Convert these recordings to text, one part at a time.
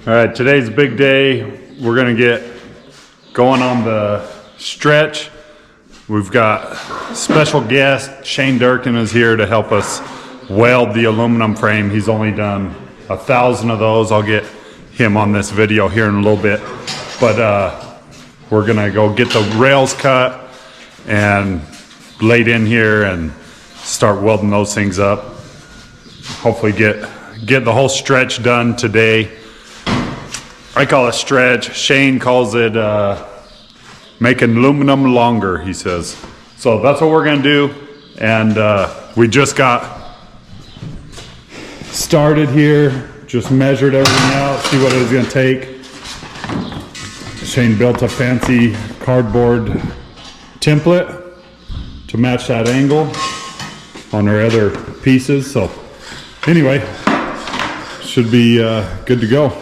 All right, today's a big day. We're gonna get going on the stretch. We've got special guest, Shane Durkin is here to help us weld the aluminum frame. He's only done 1,000 of those. I'll get him on this video here in a little bit. But we're gonna go get the rails cut and laid in here and start welding those things up. Hopefully get the whole stretch done today. I call it stretch. Shane calls it Makin Loominum Longer, he says. So that's what we're gonna do. And we just got started here, just measured everything out, see what it was gonna take. Shane built a fancy cardboard template to match that angle on our other pieces. So anyway, should be good to go.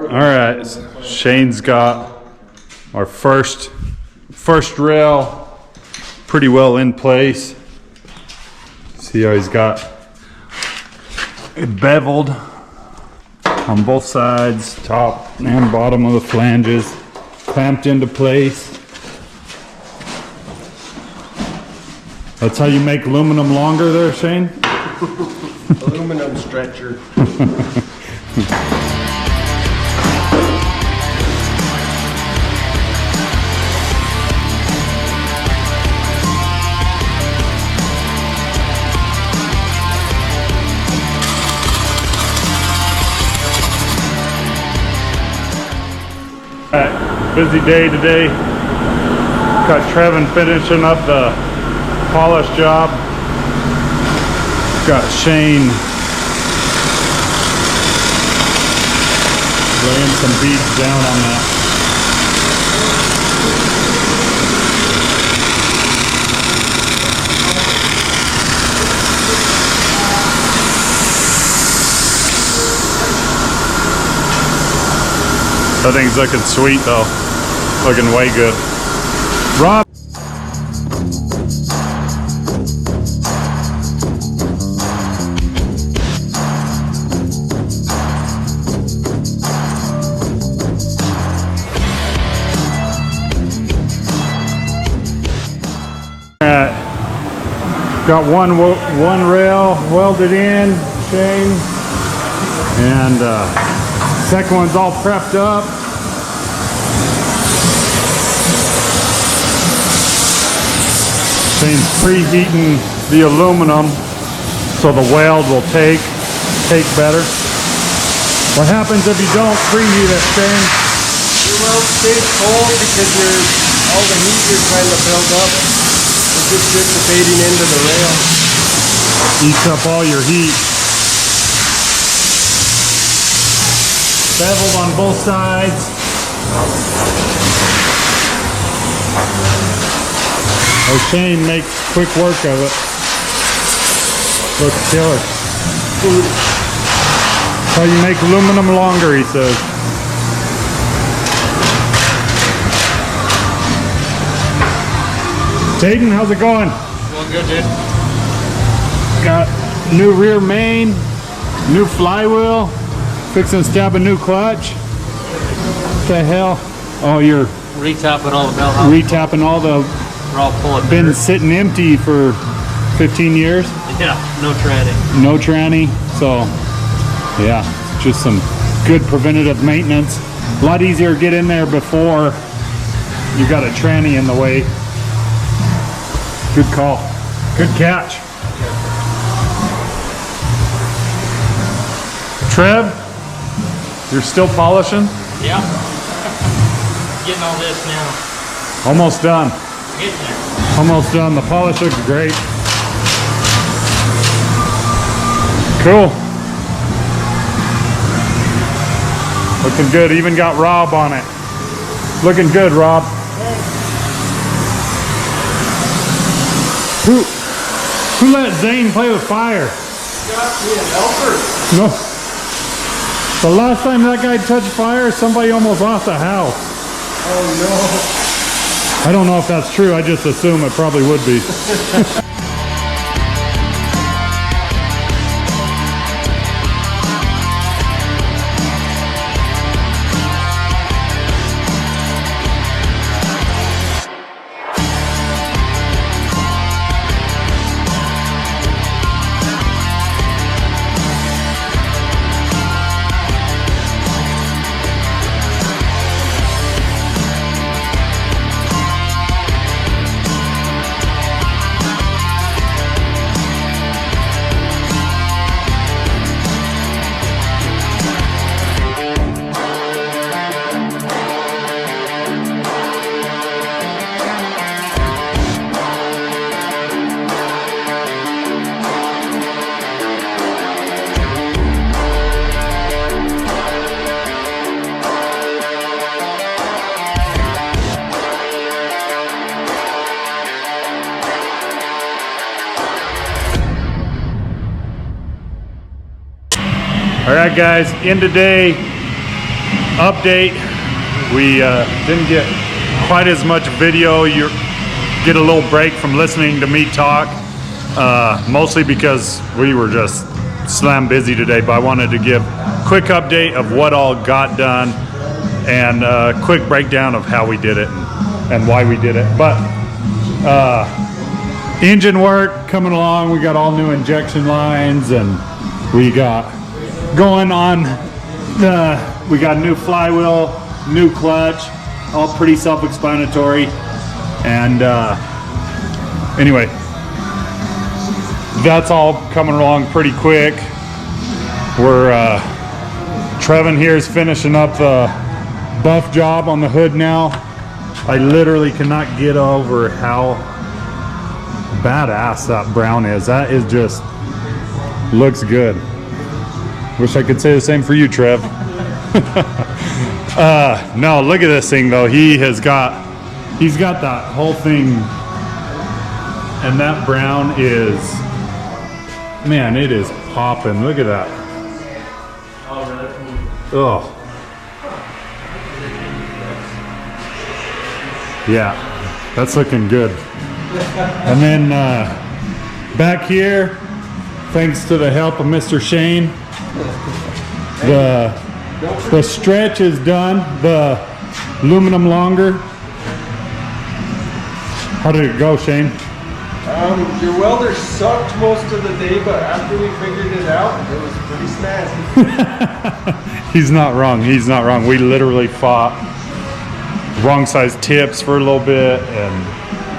All right, Shane's got our first rail pretty well in place. See how he's got it beveled on both sides, top and bottom of the flanges, clamped into place. That's how you make aluminum longer there, Shane? Aluminum stretcher. Busy day today. Got Trevin finishing up the polish job. Got Shane laying some beads down on that. That thing's looking sweet though. Looking way good. Rob. Got one rail welded in, Shane, and second one's all prepped up. Shane's preheating the aluminum so the weld will take better. What happens if you don't preheat it, Shane? Your weld stays cold because all the heat you're trying to build up is just dissipating into the rail. Eats up all your heat. Beveled on both sides. Oh, Shane makes quick work of it. Looks killer. That's how you make aluminum longer, he says. Tayden, how's it going? Going good, dude. Got new rear main, new flywheel, fixing to stab a new clutch. What the hell? Oh, you're retapping all the bell houses. retapping all the, We're all pulling been better. sitting empty for 15 years. Yeah, no tranny. No tranny, so yeah, just some good preventative maintenance. A lot easier to get in there before you got a tranny in the way. Good call. Good catch. Trev, you're still polishing? Yeah. Getting all this now. Almost done. Getting there. Almost done. The polish looks great. Cool. Looking good. Even got Rob on it. Looking good, Rob. Who let Zane play with fire? Got me an helper. No. The last time that guy touched fire, somebody almost lost a house. Oh I don't know if that's true. I just assume it probably would be. All right, guys, end of day update. We didn't get quite as much video. You get a little break from listening to me talk, mostly because we were just slam busy today, but I wanted to give a quick update of what all got done and a quick breakdown of how we did it and why we did it. But engine work coming along. We got all new injection lines, and we got going on we got new flywheel, new clutch, all pretty self-explanatory. And anyway, that's all coming along pretty quick. We're Trevin here is finishing up the buff job on the hood now. I literally cannot get over how badass that brown is. That is just looks good. Wish I could say the same for you, Trev. No, look at this thing though. He's got that whole thing, and that brown is, man, it is popping. Look at that. Oh. Yeah, that's looking good. And then back here, thanks to the help of Mr. Shane, the stretch is done, the Loominum Longer. How did it go, Shane? Your welder sucked most of the day, but after we figured it out, it was pretty snazzy. He's not wrong. He's not wrong. We literally fought wrong size tips for a little bit, and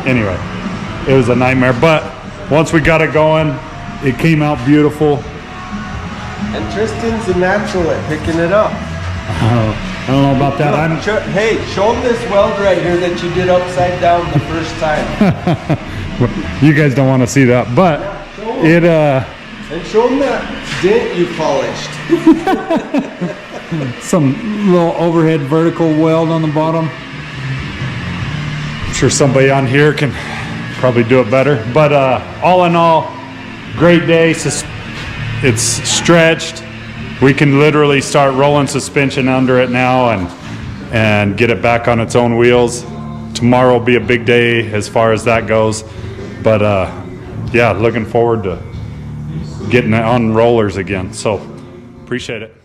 anyway, it was a nightmare. But once we got it going, it came out beautiful. And Tristan's a natural at picking it up. I don't know about that. Hey, show him this weld right here that you did upside down the first time. You guys don't want to see that, but it and show him that dent you polished. some little overhead vertical weld on the bottom. I'm sure somebody on here can probably do it better, but all in all, great day. It's stretched. We can literally start rolling suspension under it now and get it back on its own wheels. Tomorrow will be a big day as far as that goes, but yeah, looking forward to getting it on rollers again. So appreciate it.